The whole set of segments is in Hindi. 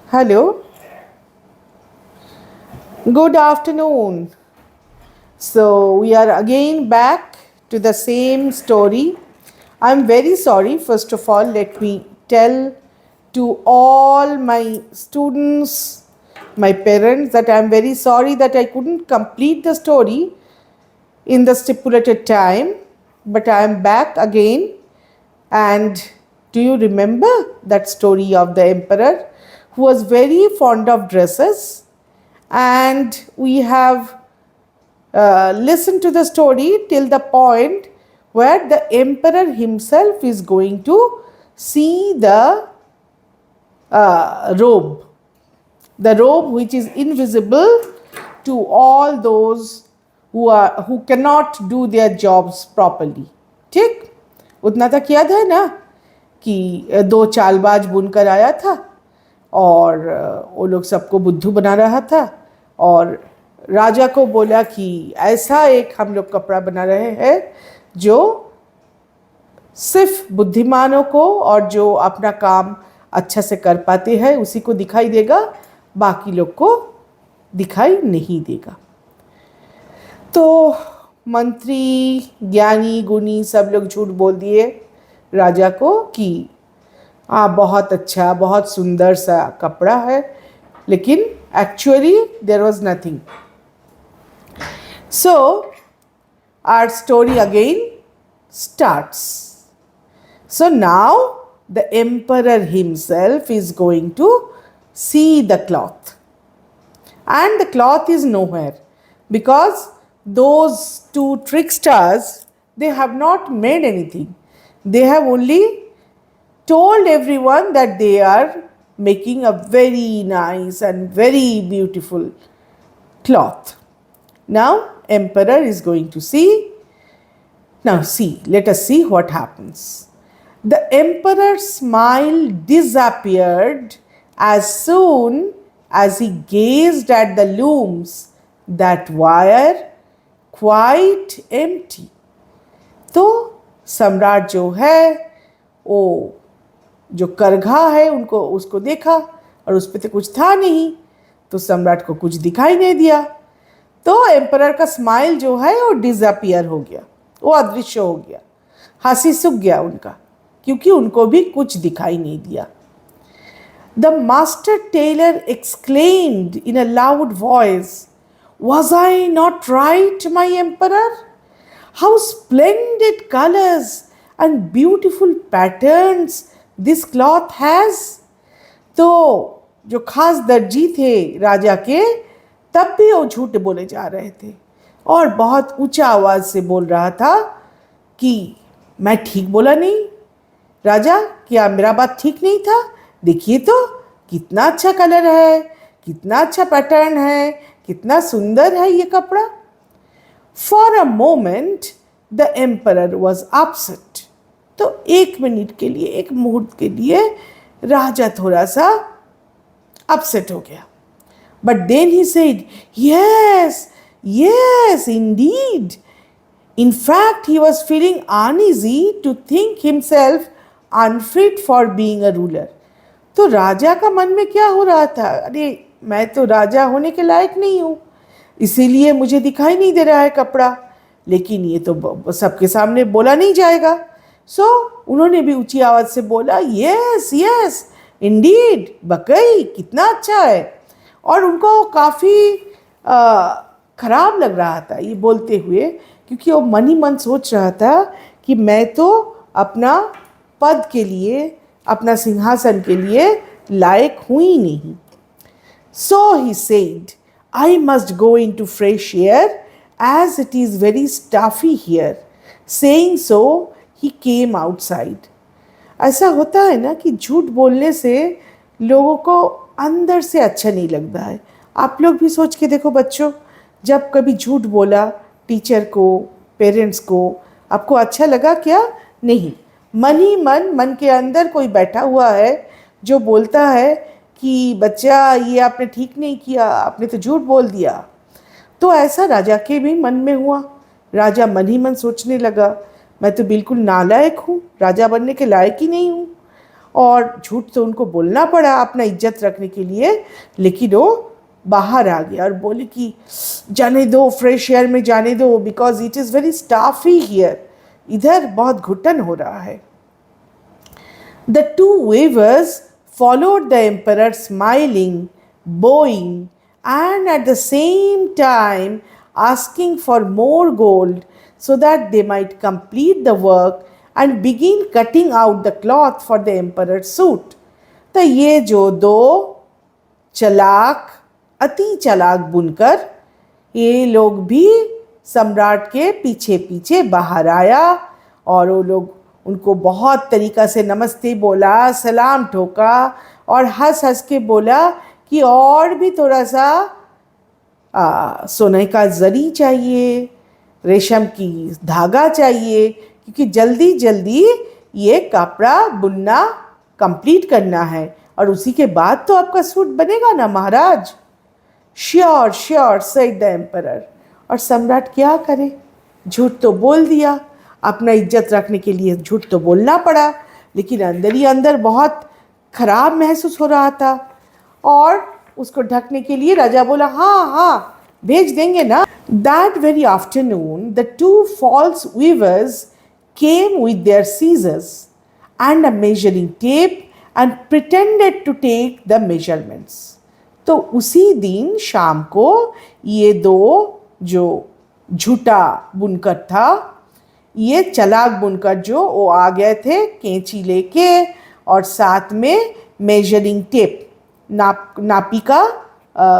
Hello, good afternoon. So, we are again back to the same story. I'm very sorry, first of all, let me tell to all my students, my parents, that I'm very sorry that I couldn't complete the story in the stipulated time, but I am back again. And do you remember that story of the emperor who was very fond of dresses? And we have listened to the story till the point where the emperor himself is going to see the robe which is invisible to all those who cannot do their jobs properly. ठीक, उतना तक याद है ना कि दो चालबाज बुनकर आया था और वो लोग सबको बुद्धू बना रहा था और राजा को बोला कि ऐसा एक हम लोग कपड़ा बना रहे हैं जो सिर्फ बुद्धिमानों को और जो अपना काम अच्छा से कर पाते हैं उसी को दिखाई देगा, बाकी लोग को दिखाई नहीं देगा। तो मंत्री, ज्ञानी, गुणी सब लोग झूठ बोल दिए राजा को कि हाँ बहुत अच्छा, बहुत सुंदर सा कपड़ा है, लेकिन actually there was nothing. So our story again starts. So now the emperor himself is going to see the cloth. And the cloth is nowhere because those two tricksters, they have not made anything. They have only told everyone that they are making a very nice and very beautiful cloth. Now emperor is going to see. Now see, let us see what happens. The emperor's smile disappeared as soon as he gazed at the looms that were quite empty. तो सम्राट जो है वो जो करघा है उनको उसको देखा और उस पर तो कुछ था नहीं, तो सम्राट को कुछ दिखाई नहीं दिया। तो एम्परर का स्माइल जो है वो डिसअपियर हो गया, वो अदृश्य हो गया, हंसी सूख गया उनका, क्योंकि उनको भी कुछ दिखाई नहीं दिया। The master tailor exclaimed in a loud voice, "Was I not right, my emperor? How splendid colors and beautiful patterns this cloth has." तो जो खास दर्जी थे राजा के, तब भी वो झूठ बोले जा रहे थे और बहुत ऊंचा आवाज से बोल रहा था कि मैं ठीक बोला नहीं राजा, क्या मेरा बात ठीक नहीं था? देखिए तो कितना अच्छा कलर है, कितना अच्छा पैटर्न है, कितना सुंदर है ये कपड़ा। For a moment the emperor was upset. तो एक मिनट के लिए, एक मुहूर्त के लिए राजा थोड़ा सा अपसेट हो गया। But then he said, yes yes indeed. In fact, he was feeling uneasy to think himself unfit for being a ruler. तो राजा का मन में क्या हो रहा था? अरे मैं तो राजा होने के लायक नहीं हूँ, इसीलिए मुझे दिखाई नहीं दे रहा है कपड़ा, लेकिन ये तो सबके सामने बोला नहीं जाएगा। सो उन्होंने भी ऊंची आवाज़ से बोला, यस यस इंडीड, बकई कितना अच्छा है। और उनको काफ़ी खराब लग रहा था ये बोलते हुए, क्योंकि वो मन ही मन सोच रहा था कि मैं तो अपना पद के लिए, अपना सिंहासन के लिए लायक हूँ ही नहीं। So he said, I must go into fresh air as it is very stuffy here. Saying so he came outside. ऐसा होता है ना कि झूठ बोलने से लोगों को अंदर से अच्छा नहीं लगता है। आप लोग भी सोच के देखो बच्चों, जब कभी झूठ बोला टीचर को, पेरेंट्स को, आपको अच्छा लगा क्या? नहीं। मन ही मन के अंदर कोई बैठा हुआ है जो बोलता है कि बच्चा ये आपने ठीक नहीं किया, आपने तो झूठ बोल दिया। तो ऐसा राजा के भी मन में हुआ। राजा मन ही मन सोचने लगा, मैं तो बिल्कुल नालायक हूँ, राजा बनने के लायक ही नहीं हूँ। और झूठ तो उनको बोलना पड़ा अपना इज्जत रखने के लिए, लेकिन वो बाहर आ गया और बोले कि जाने दो, फ्रेश एयर में जाने दो, because it is very stuffy here, इधर बहुत घुटन हो रहा है। The two weavers followed the emperor, smiling, bowing, and at the same time asking for more gold so that they might complete the work and begin cutting out the cloth for the emperor's suit. तो ये जो दो चालाक, अति चालाक बुनकर, ये लोग भी सम्राट के पीछे पीछे बाहर आया और वो लोग उनको बहुत तरीक़ा से नमस्ते बोला, सलाम ठोका और हंस हंस के बोला कि और भी थोड़ा सा सोने का जरी चाहिए, रेशम की धागा चाहिए, क्योंकि जल्दी जल्दी ये कपड़ा बुनना कंप्लीट करना है और उसी के बाद तो आपका सूट बनेगा ना महाराज। Sure sure said the emperor. और सम्राट क्या करे, झूठ तो बोल दिया, अपना इज्जत रखने के लिए झूठ तो बोलना पड़ा, लेकिन अंदर ही अंदर बहुत खराब महसूस हो रहा था। और उसको ढकने के लिए राजा बोला हाँ हाँ भेज देंगे ना। That very afternoon the two false weavers came with their scissors and a measuring tape and pretended to take the measurements. तो उसी दिन शाम को ये दो जो झूठा बुनकर था, ये चालाक बुनकर जो वो आ गए थे कैंची लेके और साथ में मेजरिंग टेप, नापी का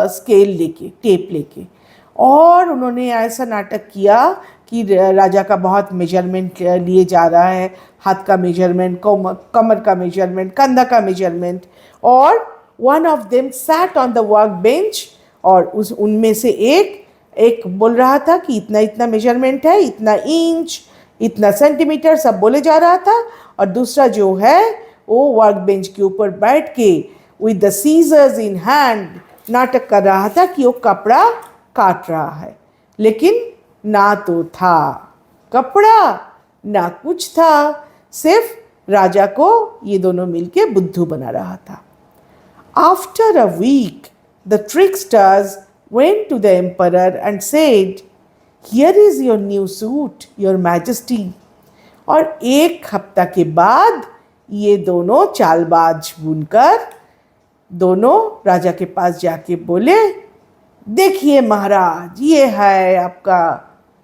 स्केल लेके, टेप लेके, और उन्होंने ऐसा नाटक किया कि राजा का बहुत मेजरमेंट लिए जा रहा है, हाथ का मेजरमेंट, कमर का मेजरमेंट, कंधा का मेजरमेंट। और one of them sat on the work bench, और उनमें से एक बोल रहा था कि इतना इतना मेजरमेंट है, इतना इंच, इतना सेंटीमीटर, सब बोले जा रहा था। और दूसरा जो है वो वर्क बेंच के ऊपर बैठ के with the scissors in hand नाटक कर रहा था कि वो कपड़ा काट रहा है, लेकिन ना तो था कपड़ा ना कुछ था, सिर्फ राजा को ये दोनों मिलके बुद्धू बना रहा था। After a week the tricksters went to the emperor and said, "Here is your new suit, your majesty." और एक हफ्ता के बाद ये दोनों चालबाज बुनकर दोनों राजा के पास जाके बोले, देखिए महाराज, ये है आपका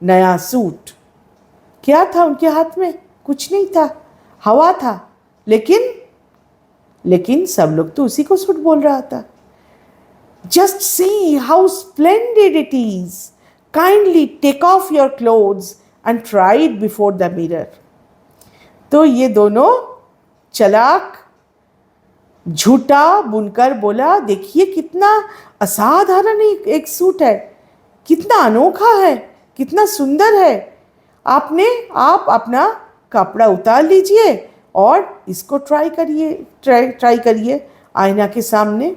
नया सूट। क्या था उनके हाथ में? कुछ नहीं था, हवा था, लेकिन सब लोग तो उसी को सूट बोल रहा था। Just see how splendid it is. Kindly take off your clothes and try it before the mirror. तो ये दोनों चालाक झूठा बुनकर बोला, देखिए कितना असाधारण एक सूट है, कितना अनोखा है, कितना सुंदर है। आप अपना कपड़ा उतार लीजिए और इसको ट्राई करिए आईना के सामने।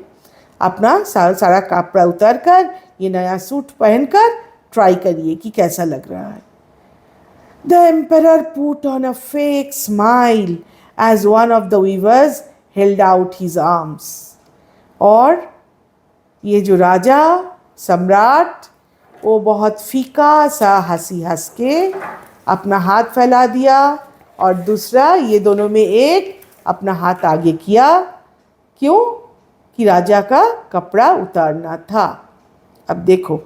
अपना सारा कपड़ा उतार कर ये नया सूट पहनकर ट्राई करिए कि कैसा लग रहा है। The emperor put on a fake smile as one of the weavers held out his arms. और ये जो राजा सम्राट, वो बहुत फीका सा हंसी हंस के अपना हाथ फैला दिया और दूसरा ये दोनों में एक अपना हाथ आगे किया। क्यों? कि राजा का कपड़ा उतारना था। अब देखो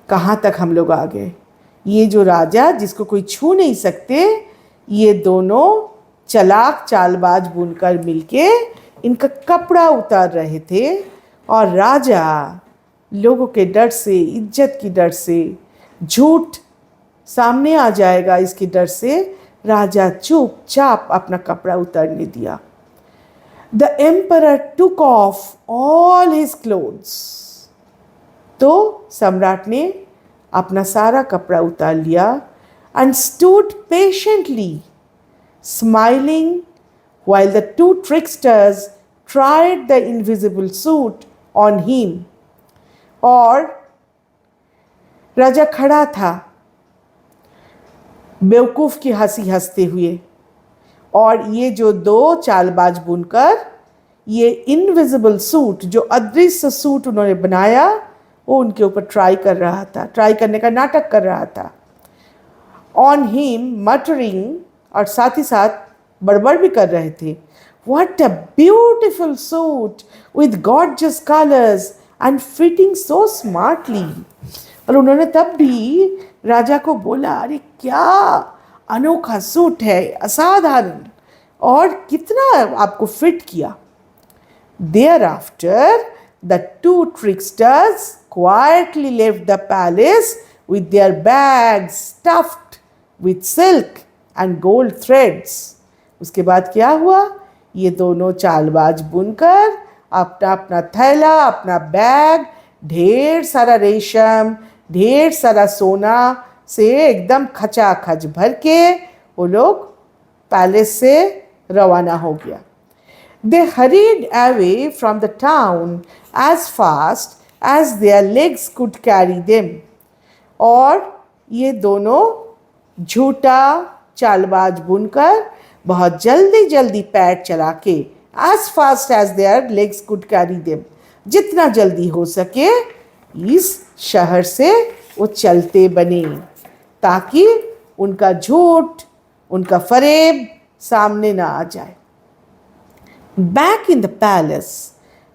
कहाँ तक हम लोग आ गए। ये जो राजा जिसको कोई छू नहीं सकते, ये दोनों चालाक चालबाज बुनकर मिलके इनका कपड़ा उतार रहे थे। और राजा लोगों के डर से, इज्जत की डर से, झूठ सामने आ जाएगा इसके डर से, राजा चुपचाप अपना कपड़ा उतारने दिया। The emperor took off all his clothes. तो सम्राट ने अपना सारा कपड़ा उतार लिया and stood patiently, smiling while the two tricksters tried the invisible suit on him. और राजा खड़ा था बेवकूफ़ की हंसी हंसते हुए, और ये जो दो चालबाज बुनकर ये इनविजिबल सूट, जो अदृश्य सूट उन्होंने बनाया, वो उनके ऊपर ट्राई कर रहा था, ट्राई करने का नाटक कर रहा था। ऑन हिम मटरिंग, और साथ ही साथ बड़बड़ भी कर रहे थे, what a beautiful suit with gorgeous colours and fitting so smartly. और उन्होंने तब भी राजा को बोला, अरे क्या अनोखा सूट है, असाधारण, और कितना आपको फिट किया। Thereafter, the two tricksters quietly left the palace with their bags stuffed with silk and gold threads. उसके बाद क्या हुआ? ये दोनों चालबाज बुनकर अपना अपना थैला, अपना बैग, ढेर सारा रेशम, ढेर सारा सोना से एकदम खचाखच भर के वो लोग पैलेस से रवाना हो गया। They hurried away from the town as fast as their legs could carry them. और ये दोनों झूठा चालबाज बुनकर बहुत जल्दी जल्दी पैर चला के, as fast as their legs could carry them, जितना जल्दी हो सके इस शहर से वो चलते बने, ताकि उनका झूठ, उनका फरेब सामने ना आ जाए। Back in the palace,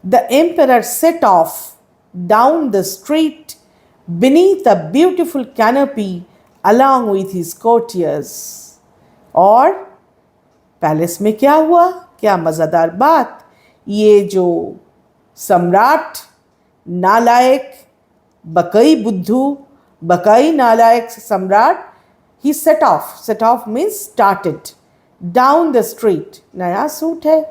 the emperor set off down the street beneath a beautiful canopy along with his courtiers. और पैलेस में क्या हुआ? क्या मज़ेदार बात! ये जो सम्राट नालायक, बकई बुद्धू, बकई नालायक सम्राट, he set off means started, down the street। नया सूट है,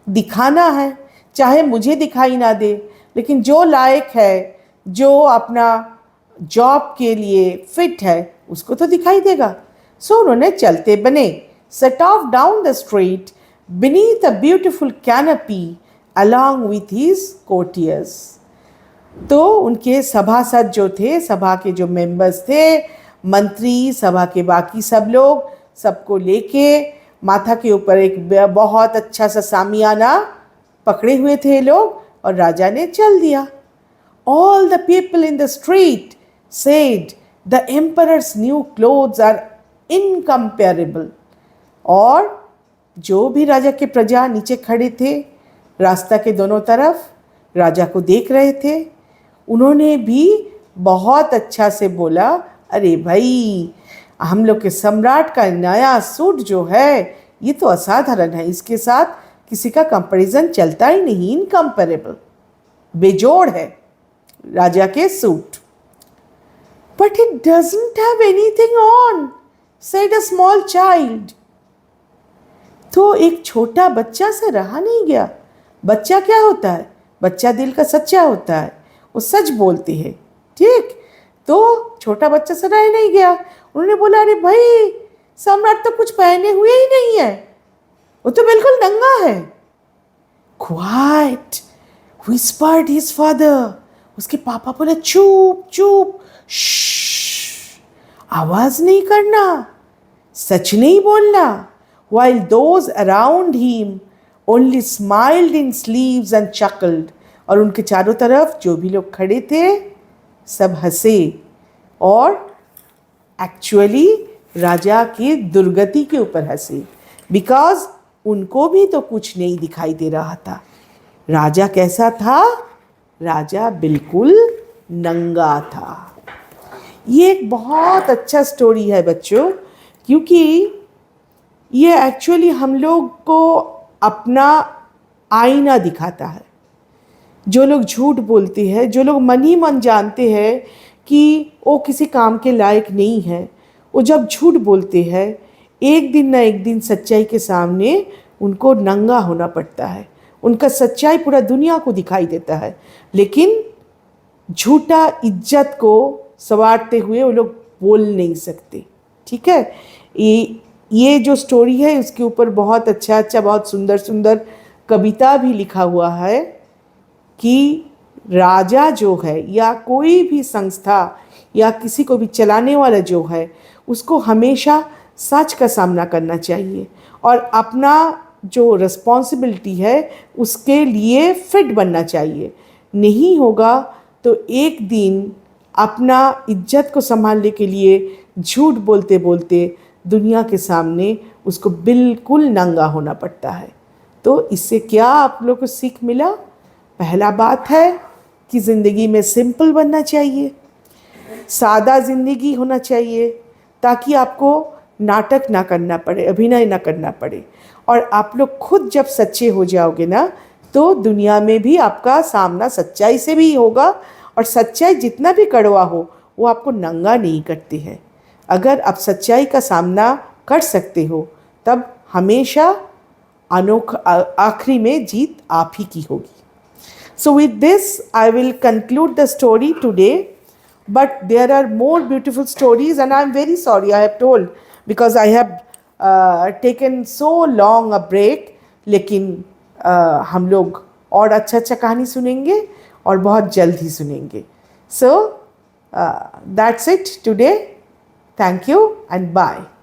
दिखाना है, चाहे मुझे दिखाई ना दे, लेकिन जो लायक है, जो अपना जॉब के लिए फिट है, उसको तो दिखाई देगा। सो उन्होंने चलते बने, set of down the street beneath a beautiful canopy along with his courtiers. तो उनके सभासद जो थे, सभा के जो मेंबर्स थे, मंत्री, सभा के बाकी सब लोग, सबको लेके माथा के ऊपर एक बहुत अच्छा सा सामियाना पकड़े हुए थे लोग, और राजा ने चल दिया। All the people in the street said the emperor's new clothes are incomparable। और जो भी राजा के प्रजा नीचे खड़े थे, रास्ता के दोनों तरफ राजा को देख रहे थे, उन्होंने भी बहुत अच्छा से बोला, अरे भाई, हम लोग के सम्राट का नया सूट जो है ये तो असाधारण है, इसके साथ किसी का कंपैरिजन चलता ही नहीं, इनकम्पेरेबल, बेजोड़ है राजा के suit. But it doesn't have anything on, said a small child. तो एक छोटा बच्चा से रहा नहीं गया। बच्चा क्या होता है? बच्चा दिल का सच्चा होता है, वो सच बोलते हैं, ठीक। तो छोटा बच्चा से रह नहीं गया, उन्होंने बोला, अरे भाई, सम्राट तो कुछ पहने हुए ही नहीं है, वो तो बिल्कुल नंगा है। Quite व्हिस्पर्ड his father. उसके पापा बोले, चुप चुप, आवाज नहीं करना, सच नहीं बोलना। While those around him only smiled in sleeves and chuckled। और उनके चारों तरफ जो भी लोग खड़े थे सब हंसे, और एक्चुअली राजा की दुर्गति के ऊपर हंसे, बिकॉज उनको भी तो कुछ नहीं दिखाई दे रहा था। राजा कैसा था? राजा बिल्कुल नंगा था। ये एक बहुत अच्छा स्टोरी है बच्चों, क्योंकि ये एक्चुअली हम लोग को अपना आईना दिखाता है। जो लोग झूठ बोलते हैं, जो लोग मन ही मन जानते हैं कि वो किसी काम के लायक नहीं है, वो जब झूठ बोलते हैं, एक दिन ना एक दिन सच्चाई के सामने उनको नंगा होना पड़ता है। उनका सच्चाई पूरा दुनिया को दिखाई देता है, लेकिन झूठा इज्जत को संवारते हुए वो लोग बोल नहीं सकते, ठीक है। ये जो स्टोरी है उसके ऊपर बहुत अच्छा बहुत सुंदर सुंदर कविता भी लिखा हुआ है कि राजा जो है या कोई भी संस्था या किसी को भी चलाने वाला जो है, उसको हमेशा सच का सामना करना चाहिए और अपना जो रिस्पॉन्सिबिलिटी है उसके लिए फिट बनना चाहिए। नहीं होगा तो एक दिन अपना इज्जत को संभालने के लिए झूठ बोलते बोलते दुनिया के सामने उसको बिल्कुल नंगा होना पड़ता है। तो इससे क्या आप लोग को सीख मिला? पहला बात है कि ज़िंदगी में सिंपल बनना चाहिए, सादा ज़िंदगी होना चाहिए, ताकि आपको नाटक ना करना पड़े, अभिनय ना करना पड़े। और आप लोग खुद जब सच्चे हो जाओगे ना, तो दुनिया में भी आपका सामना सच्चाई से भी होगा, और सच्चाई जितना भी कड़वा हो वो आपको नंगा नहीं करती है। अगर आप सच्चाई का सामना कर सकते हो तब हमेशा आखिरी में जीत आप ही की होगी। So with this, I will conclude the story today. But there are more beautiful stories, and I'm very sorry I have told, because I have taken so long a break. लेकिन हम लोग और अच्छा अच्छा कहानी सुनेंगे और बहुत जल्द ही सुनेंगे। So that's it today. Thank you and bye.